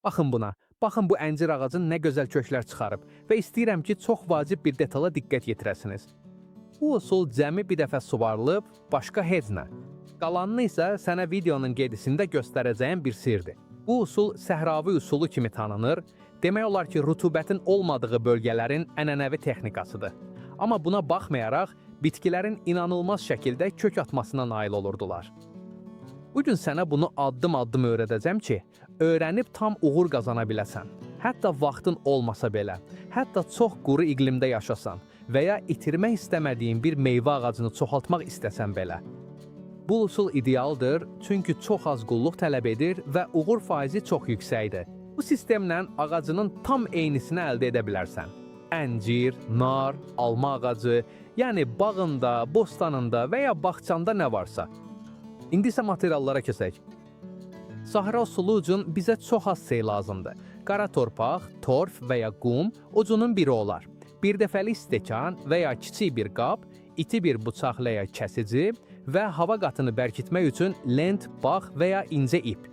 Baxın buna. Baxın bu əncir ağacın nə gözəl köklər çıxarıb və istəyirəm ki, çox vacib bir detala diqqət yetirəsiniz. Bu usul cəmi bir dəfə suvarılıb, başqa heç nə. Qalanını isə sənə videonun gedisində göstərəcəyim bir sirdir. Bu usul səhravi usulu kimi tanınır, demək olar ki, rütubətin olmadığı bölgələrin ənənəvi texnikasıdır. Amma buna baxmayaraq, bitkilərin inanılmaz şəkildə kök atmasına nail olurdular. Bugün sənə bunu addım-addım öyrədəcəm ki, öyrənib tam uğur qazana biləsən. Hətta vaxtın olmasa belə, hətta çox quru iqlimdə yaşasan və ya itirmək istəmədiyin bir meyvə ağacını çoxaltmaq istəsən belə. Bu usul idealdır, çünki çox az qulluq tələb edir və uğur faizi çox yüksəkdir. Bu sistemlə ağacının tam eynisini əldə edə bilərsən. Əncir, nar, alma ağacı, yəni bağında, bostanında və ya bağçanda nə varsa. İndi isə materiallara keçək. Sahra usulu üçün bizə çox az şey lazımdır. Qara torpaq, torf və ya qum ucunun biri olar. Bir dəfəlik stəkan və ya kiçik bir qab, iti bir bıçaqla ya kəsici və hava qatını bərkitmək üçün lent, bağ və ya incə ip.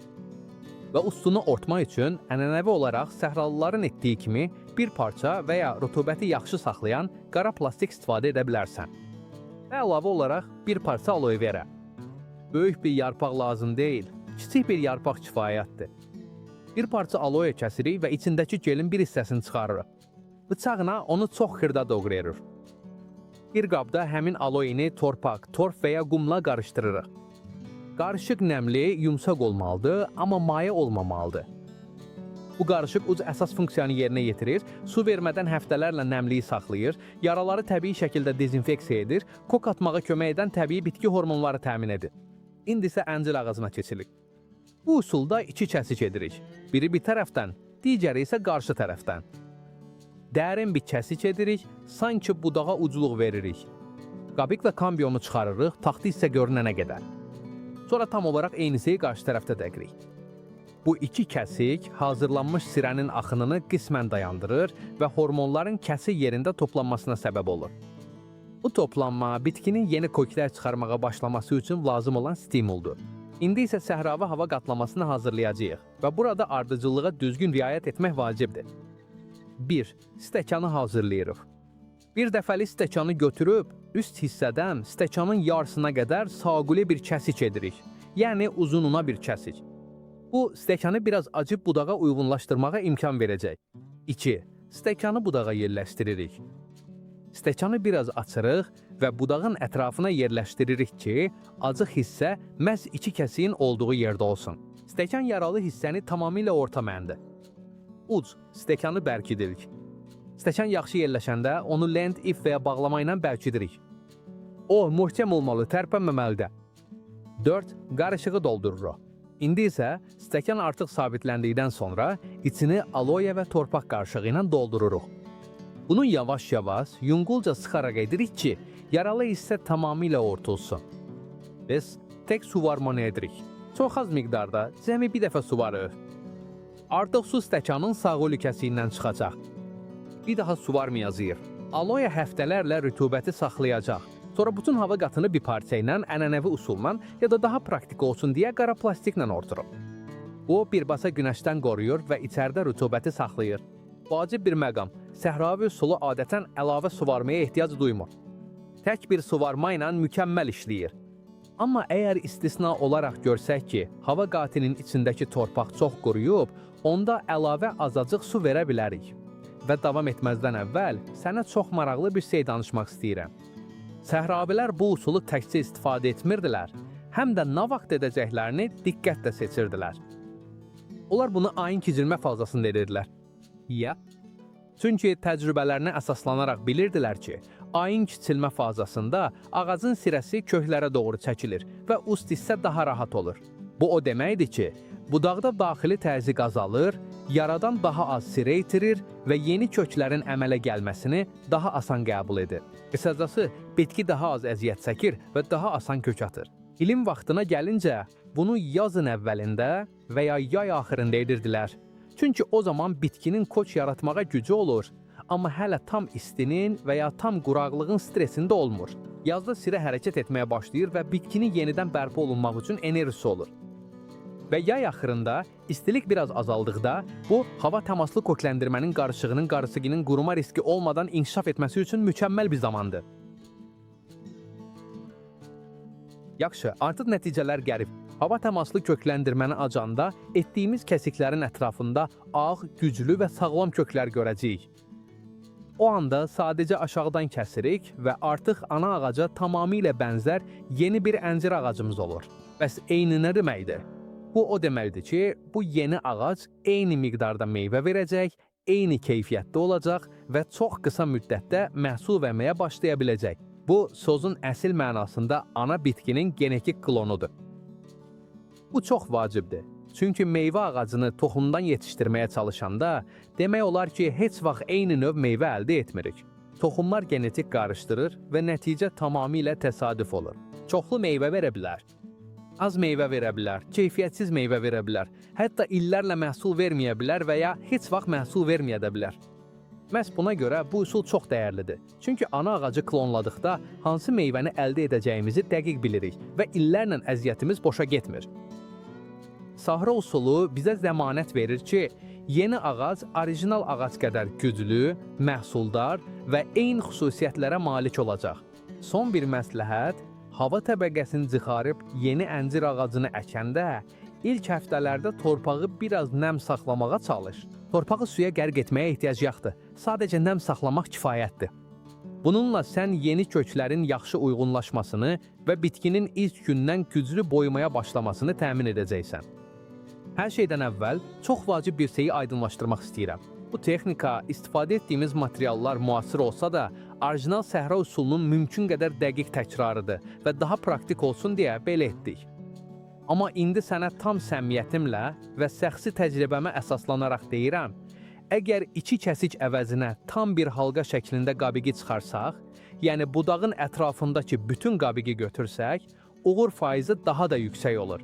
Və ustunu ortmaq üçün ənənəvi olaraq səhralıların etdiyi kimi bir parça və ya rütubəti yaxşı saxlayan qara plastik istifadə edə bilərsən. Və əlavə olaraq bir parça aloe vera. Böyük bir yarpaq lazım deyil, kiçik bir yarpaq kifayətdir. Bir parça aloe kəsirik və içindəki gelin bir hissəsini çıxarırıq. Bıçaqla onu çox xırda doğrayırıq. Bir qabda həmin aloeni torpaq, torf və ya qumla qarışdırırıq. Qarışıq nəmli, yumşaq olmalıdır, amma maye olmamalıdır. Bu qarışıq uc əsas funksiyanı yerinə yetirir, su vermədən həftələrlə nəmliyi saxlayır, yaraları təbii şəkildə dezinfeksiya edir, kok atmağa kömək edən təbii bitki hormonları təmin edir. İndi isə əncir ağacına keçirik. Bu usulda iki kəsik edirik. Biri bir tərəfdən, digəri isə qarşı tərəfdən. Dərin bir kəsik edirik, sanki budağa ucluq veririk. Qabıq və kambionu çıxarırıq, taxtı isə görünənə qədər. Sonra tam olaraq eynisi qarşı tərəfdə dəqirik. Bu iki kəsik hazırlanmış sirənin axınını qismən dayandırır və hormonların kəsik yerində toplanmasına səbəb olur. Bu toplanma bitkinin yeni köklər çıxarmağa başlaması üçün lazım olan stimuldur. İndi isə səhravi hava qatlamasını hazırlayacağıq və burada ardıcıllığa düzgün riayət etmək vacibdir. 1. Stəkanı hazırlayırıq. Bir dəfəlik stəkanı götürüb, üst hissədən stəkanın yarısına qədər sağuli bir kəsik edirik, yəni uzununa bir kəsik. Bu, stəkanı biraz acı budağa uyğunlaşdırmağa imkan verəcək. 2. Stəkanı budağa yerləşdiririk. Stəkanı biraz açırıq və budağın ətrafına yerləşdiririk ki, acıq hissə məhz iki kəsiyin olduğu yerdə olsun. Stəkan yaralı hissəni tamamilə orta məndir. Uc, stəkanı bərkidirik. Stəkan yaxşı yerləşəndə onu lent, ip və ya bağlama ilə bərkidirik. O, möhkəm olmalı, tərpənməməlidir. 4. Qarışığı doldururuq. İndi isə stəkan artıq sabitləndikdən sonra içini aloe və torpaq qarışığı ilə doldururuq. Bunu yavaş-yavaş, yüngulca sıxaraq edirik ki, yaralı hissə tamamilə ortulsun. Biz tək suvarmanı edirik. Çox az miqdarda, cəmi bir dəfə suvarıq. Artıq su stəkanın sağ kəsiyindən çıxacaq. Bir daha suvarmayacağıq. Aloe həftələrlə rütubəti saxlayacaq. Sonra bütün hava qatını bir parça ilə, ənənəvi usulla ya da daha praktik olsun deyə qara plastiklə orturuq. Bu, birbaşa günəşdən qoruyur və içəridə rütubəti saxlayır. Vacib bir məqam, səhravi usulu adətən əlavə suvarmaya ehtiyac duymur. Tək bir suvarma ilə mükəmməl işləyir. Amma əgər istisna olaraq görsək ki, hava qatinin içindəki torpaq çox quruyub, onda əlavə azacıq su verə bilərik. Və davam etməzdən əvvəl sənə çox maraqlı bir şey danışmaq istəyirəm. Səhravilər bu usulu təkcə istifadə etmirdilər, həm də nə vaxt edəcəklərini diqqətlə seçirdilər. Onlar bunu ayın kiçilmə fazasında edirdilər. Ya? Çünki təcrübələrinə əsaslanaraq bilirdilər ki, ayın kiçilmə fazasında ağacın sirəsi köklərə doğru çəkilir və ust hissə daha rahat olur. Bu o deməkdir ki, budaqda daxili təzyiq azalır, yaradan daha az sirə itirir və yeni köklərin əmələ gəlməsini daha asan qəbul edir. Qısacası, bitki daha az əziyyət çəkir və daha asan kök atır. İlim vaxtına gəlincə, bunu yazın əvvəlində və ya yay axırında edirdilər. Çünki o zaman bitkinin koç yaratmağa gücü olur, amma hələ tam istinin və ya tam quraqlığın stresində olmur. Yazda sirə hərəkət etməyə başlayır və bitkinin yenidən bərpa olunmaq üçün enerjisi olur. Və yay axırında istilik biraz azaldıqda bu hava təmaslı kökləndirmənin qarışığının qarışıqının quruma riski olmadan inkişaf etməsi üçün mükəmməl bir zamandır. Yaxşı, artıq nəticələr gəlib. Hava təmaslı kökləndirməni acanda etdiyimiz kəsiklərin ətrafında ağ, güclü və sağlam köklər görəcəyik. O anda sadəcə aşağıdan kəsirik və artıq ana ağaca tamamilə bənzər yeni bir əncir ağacımız olur. Bəs eyni nə deməkdir? Bu o deməkdir ki, bu yeni ağac eyni miqdarda meyvə verəcək, eyni keyfiyyətdə olacaq və çox qısa müddətdə məhsul verməyə başlaya biləcək. Bu, sözün əsl mənasında ana bitkinin genetik klonudur. Bu çox vacibdir. Çünki meyvə ağacını toxumdan yetişdirməyə çalışanda, demək olar ki, heç vaxt eyni növ meyvə əldə etmirik. Toxumlar genetik qarışdırır və nəticə tamamilə təsadüf olur. Çoxlu meyvə verə bilər. Az meyvə verə bilər, keyfiyyətsiz meyvə verə bilər, hətta illərlə məhsul verməyə bilər və ya heç vaxt məhsul verməyə də bilər. Məhz buna görə bu üsul çox dəyərlidir. Çünki ana ağacı klonladıqda hansı meyvəni əldə edəcəyimizi dəqiq bilirik və illərlə əziyyətimiz boşa getmir. Sahra usulu bizə zəmanət verir ki, yeni ağac orijinal ağac qədər güclü, məhsuldar və eyni xüsusiyyətlərə malik olacaq. Son bir məsləhət, hava təbəqəsini çıxarıb yeni əncir ağacını əkəndə ilk həftələrdə torpağı biraz nəm saxlamağa çalış. Torpağı suya qərq etməyə ehtiyac yoxdur. Sadəcə nəm saxlamaq kifayətdir. Bununla sən yeni köklərin yaxşı uyğunlaşmasını və bitkinin ilk gündən güclü boymaya başlamasını təmin edəcəksən. Hər şeydən əvvəl çox vacib bir şeyi aydınlaşdırmaq istəyirəm. Bu texnika, istifadə etdiyimiz materiallar müasir olsa da, orijinal səhra üsulunun mümkün qədər dəqiq təkrarıdır və daha praktik olsun deyə belə etdik. Amma indi sənə tam səmimiyyətimlə və şəxsi təcrübəmə əsaslanaraq deyirəm, əgər iki kəsik əvəzinə tam bir halqa şəklində qabiqi çıxarsaq, yəni budağın ətrafındakı bütün qabiqi götürsək, uğur faizi daha da yüksək olur.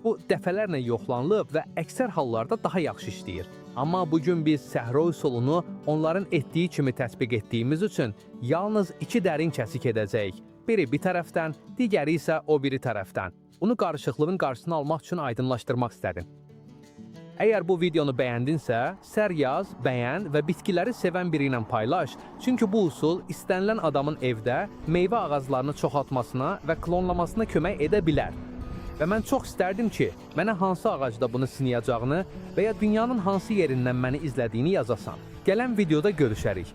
Bu dəfələrlə yoxlanılıb və əksər hallarda daha yaxşı işləyir. Amma bugün biz səhra üsulunu onların etdiyi kimi tətbiq etdiyimiz üçün yalnız iki dərin kəsik edəcəyik. Biri bir tərəfdən, digəri isə o biri tərəfdən. Bunu qarışıqlığın qarşısını almaq üçün aydınlaşdırmaq istədim. Əgər bu videonu bəyəndinsə, sər yaz, bəyən və bitkiləri sevən biri ilə paylaş. Çünki bu üsul istənilən adamın evdə meyvə ağaclarını çoxaltmasına və klonlamasına kömək edə bilər. Və mən çox istərdim ki, mənə hansı ağacda bunu sınayacağını və ya dünyanın hansı yerindən məni izlədiyini yazasan. Gələn videoda görüşərik.